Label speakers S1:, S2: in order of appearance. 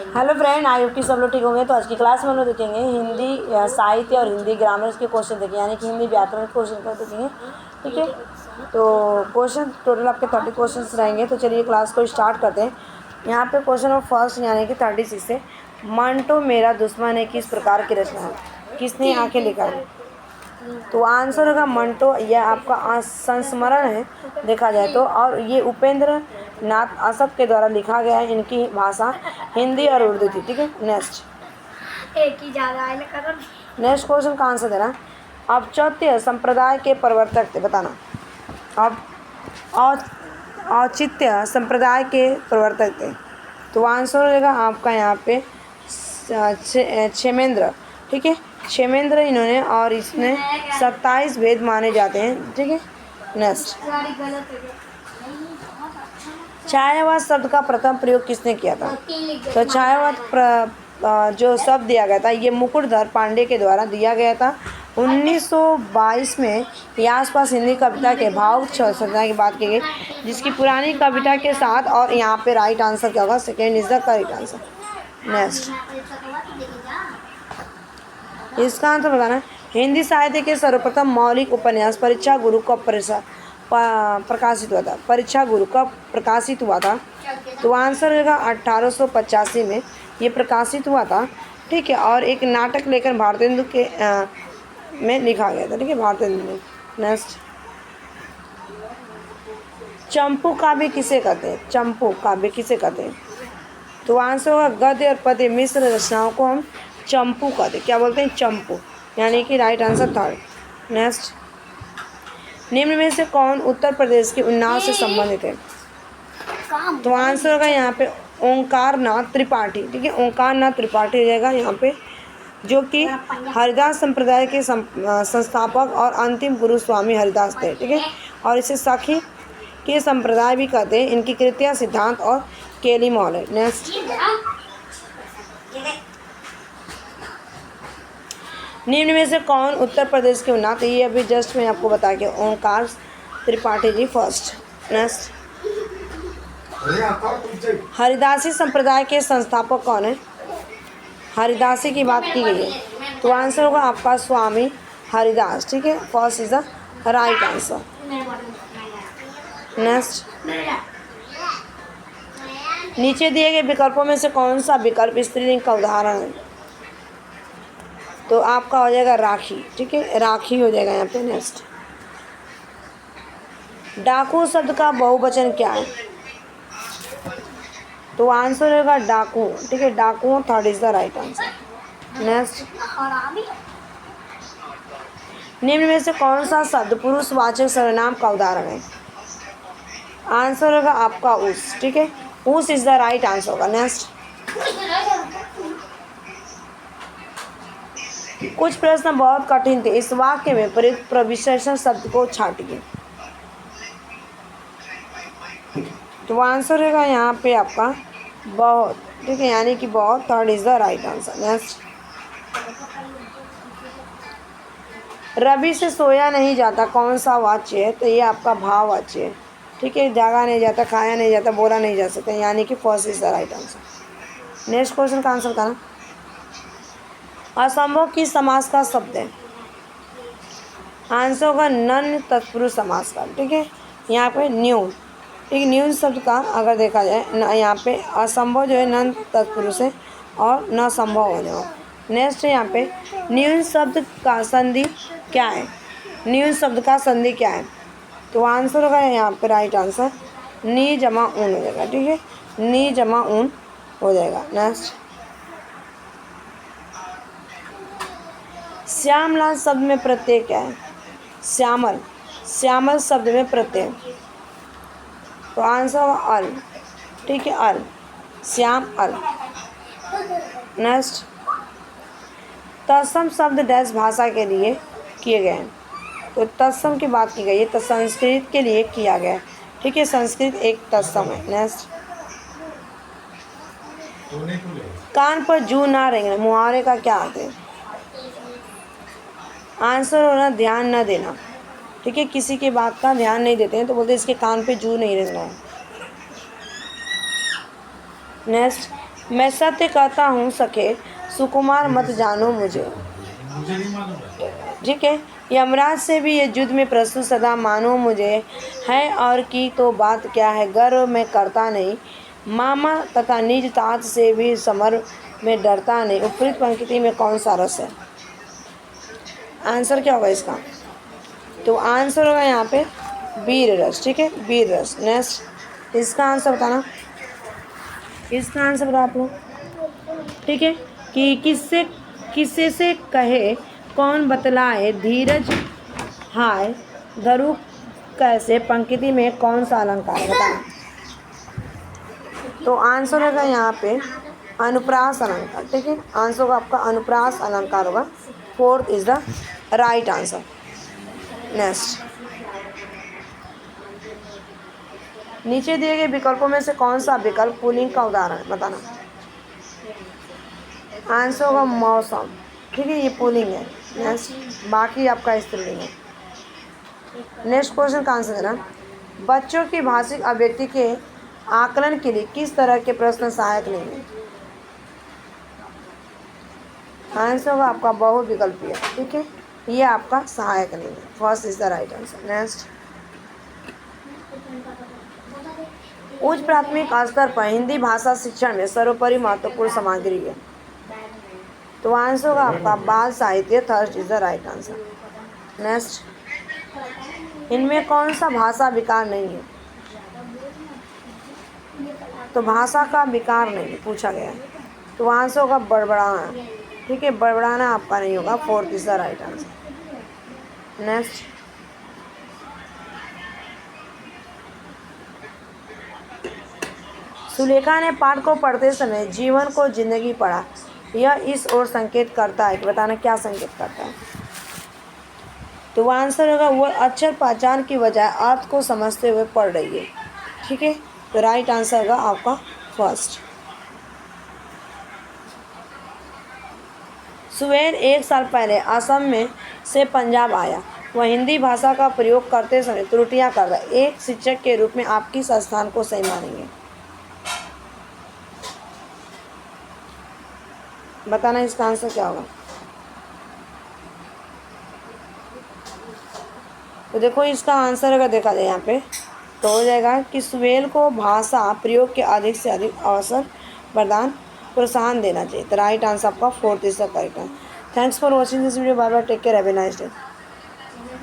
S1: Hello friend, I hope कि सब लोग ठीक होंगे। तो आज की क्लास में हम लोग देखेंगे हिंदी साहित्य और हिंदी ग्रामर के क्वेश्चन देखेंगे, यानी कि हिंदी व्याकरण के क्वेश्चन का देखेंगे। ठीक है, तो क्वेश्चन टोटल आपके 30 क्वेश्चन रहेंगे। तो चलिए क्लास को स्टार्ट करते हैं। यहाँ पे क्वेश्चन नंबर फर्स्ट यानी कि 36 से, मंटो मेरा दुश्मन है किस प्रकार की रचना है, किसने आके लिखा है? तो आंसर होगा मंटो। यह आपका संस्मरण है देखा जाए तो, और ये उपेंद्र नाथ अशोक के द्वारा लिखा गया है। इनकी भाषा हिंदी और उर्दू थी। ठीक है, नेक्स्ट
S2: एक ही ज़्यादा है
S1: नेक्स्ट क्वेश्चन का आंसर देना। अब चौथ्य संप्रदाय के प्रवर्तक थे, बताना। अब औचित्य संप्रदाय के प्रवर्तक थे, तो आंसर हो जाएगा आपका यहाँ पे क्षेमेंद्र। ठीक है, क्षेमेंद्र इन्होंने, और इसने 27 वेद माने जाते हैं। ठीक है, नेक्स्ट छायावाद शब्द का प्रथम प्रयोग किसने किया था? तो छायावाद जो शब्द दिया गया था, ये मुकुटधर पांडे के द्वारा दिया गया था 1922 में। ये आसपास हिंदी कविता के भाव संरचना की बात की गई, जिसकी पुरानी कविता के साथ। और यहाँ पे राइट आंसर क्या होगा? Second is the correct answer. Next इसका आंसर बताना। हिंदी साहित्य के सर्वप्रथम मौलिक उपन्यास परीक्षा गुरु कब प्रकाशित हुआ था? परीक्षा गुरु कब प्रकाशित हुआ था? तो आंसर होगा 1885 में ये प्रकाशित हुआ था। ठीक है, और एक नाटक लेकर भारतेंदु के में लिखा गया था। ठीक है, भारतेंदु में। नेक्स्ट चंपू काव्य किसे कहते हैं? चंपू काव्य किसे कहते हैं? तो आंसर होगा गद्य और पद्य मिश्र रचनाओं को हम चंपू कहते हैं। क्या बोलते हैं? चंपू, यानी कि राइट आंसर थर्ड। नेक्स्ट निम्न में से कौन उत्तर प्रदेश के उन्नाव से संबंधित है? तो आंसर होगा यहाँ पे ओंकार नाथ त्रिपाठी। ठीक है, ओंकार नाथ त्रिपाठी हो जाएगा यहाँ पे, जो कि हरिदास संप्रदाय के संस्थापक और अंतिम गुरु स्वामी हरिदास थे। ठीक है, और इसे सखी के संप्रदाय भी कहते हैं। इनकी कृतियाँ सिद्धांत और केली मॉल है। नेक्स्ट निम्न में से कौन उत्तर प्रदेश के उन्नाव? तो ये अभी जस्ट मैं आपको बता के, ओंकार त्रिपाठी जी फर्स्ट। नेक्स्ट हरिदासी संप्रदाय के संस्थापक कौन है? हरिदासी की बात की गई है, तो आंसर होगा आपका स्वामी हरिदास। ठीक है, first is the right answer. Next नीचे दिए गए विकल्पों में से कौन सा विकल्प स्त्रीलिंग का उदाहरण है? तो आपका हो जाएगा राखी। ठीक है, राखी हो जाएगा यहाँ पे। नेक्स्ट डाकू शब्द का बहुवचन क्या है? तो आंसर होगा डाकू। ठीक है, डाकू third is the right answer. Next निम्न में से कौन सा शब्द पुरुषवाचक सर्वनाम का उदाहरण है? आंसर होगा आपका उस। ठीक है, उस इज द राइट आंसर होगा। नेक्स्ट कुछ प्रश्न बहुत कठिन थे, इस वाक्य में प्रयुक्त प्रविशेषण शब्द को छाटिए। तो आंसर होगा यहाँ पे आपका बहुत। ठीक है, यानी कि बहुत third is the right answer. Next Ravi से सोया नहीं जाता कौन सा वाच्य है? तो ये आपका भाव वाच्य है। ठीक है, जागा नहीं जाता, खाया नहीं जाता, बोला नहीं जा सकता, यानी कि first is the right answer. Next question का आंसर करना। असंभव किस समास का शब्द है? आंसर होगा नन तत्पुरुष समास का। ठीक है, यहाँ पे न्यून। ठीक, न्यून शब्द का अगर देखा जाए यहाँ पे असंभव जो है नन तत्पुरुष है और न संभव हो जाओ। नेक्स्ट यहाँ पे न्यून शब्द का संधि क्या है? न्यून शब्द का संधि क्या है? तो आंसर होगा यहाँ पे राइट आंसर नी जमा ऊन हो जाएगा। ठीक है, नी जमा ऊन हो जाएगा। नेक्स्ट श्यामलाल शब्द में प्रत्यय क्या है? श्यामल, श्यामल शब्द में प्रत्यय, तो आंसर होगा अल। ठीक है, अल, श्याम अल। नेक्स्ट तत्सम शब्द डैश भाषा के लिए किए गए हैं? तो तत्सम की बात की गई है, तो संस्कृत के लिए किया गया है। ठीक है, संस्कृत एक तत्सम है। नेक्स्ट कान पर जू ना रेंगना मुहावरे का क्या अर्थ है? आंसर होना ध्यान न देना। ठीक है, किसी की बात का ध्यान नहीं देते हैं तो बोलते हैं इसके कान पे जू नहीं रेंगना है। नेक्स्ट मैं सत्य कहता हूँ सखे, सुकुमार मत जानो मुझे। ठीक है। यमराज से भी ये युद्ध में प्रस्तुत सदा मानो मुझे है, और की तो बात क्या है, गर्व में करता नहीं। मामा तथा निज तात से भी समर में डरता नहीं। उपयुक्त पंक्ति में कौन सा रस है? आंसर क्या होगा इसका? तो आंसर होगा यहाँ पे वीर रस। ठीक है, वीर रस। नेक्स्ट, इसका आंसर बताना। इसका आंसर बता आप लोग। ठीक है, कि किससे किससे से कहे कौन बतलाए, धीरज हाय धरु कैसे, पंक्ति में कौन सा अलंकार है बताना। तो आंसर होगा यहाँ पे अनुप्रास अलंकार। ठीक है, आंसर होगा आपका अनुप्रास अलंकार होगा। Fourth is the right answer. Next, नीचे दिए गए विकल्पों में से कौन सा विकल्प पुल्लिंग का उदाहरण है बताना। आंसर होगा मौसम। ठीक है, ये पुल्लिंग है। नेक्स्ट, बाकी आपका स्त्रीलिंग है। नेक्स्ट क्वेश्चन का आंसर देना। बच्चों की भाषिक अभिव्यक्ति के आकलन के लिए किस तरह के प्रश्न सहायक नहीं है? आंसर होगा आपका बहुविकल्पीय। ठीक है, ये आपका सहायक नहीं है। First is the right answer. Next, उच्च प्राथमिक स्तर पर हिंदी भाषा शिक्षण में सर्वोपरि महत्वपूर्ण सामग्री है। तो आंसर होगा आपका बाल साहित्य। Third is the right answer. Next, इनमें कौन सा भाषा विकार नहीं है? तो भाषा का विकार नहीं पूछा गया है। तो आंसर होगा बड़बड़ाना। ठीक है, बड़बड़ाना आपका नहीं होगा। Fourth is the right answer. Next, Sulekha ने पाठ को पढ़ते समय जीवन को जिंदगी पढ़ा, यह इस ओर संकेत करता है कि बताना क्या संकेत करता है। तो आंसर होगा वह अक्षर पहचान की बजाय अर्थ को समझते हुए पढ़ रही है। ठीक है, तो राइट आंसर होगा आपका फर्स्ट। सुवेर 1 साल पहले असम में से पंजाब आया। वह हिंदी भाषा का प्रयोग करते समय त्रुटियां कर रहा है। एक शिक्षक के रूप में आप किस स्थान को सही मानेंगे बताना। इसका आंसर क्या होगा? तो देखो, इसका आंसर अगर देखा जाए यहाँ पे तो हो जाएगा कि सुवेल को भाषा प्रयोग के अधिक से अधिक अवसर प्रदान प्रोत्साहन देना चाहिए। तो राइट आंसर आपका fourth is the correct. Thanks for watching this video. Bye bye, take care, have a nice day.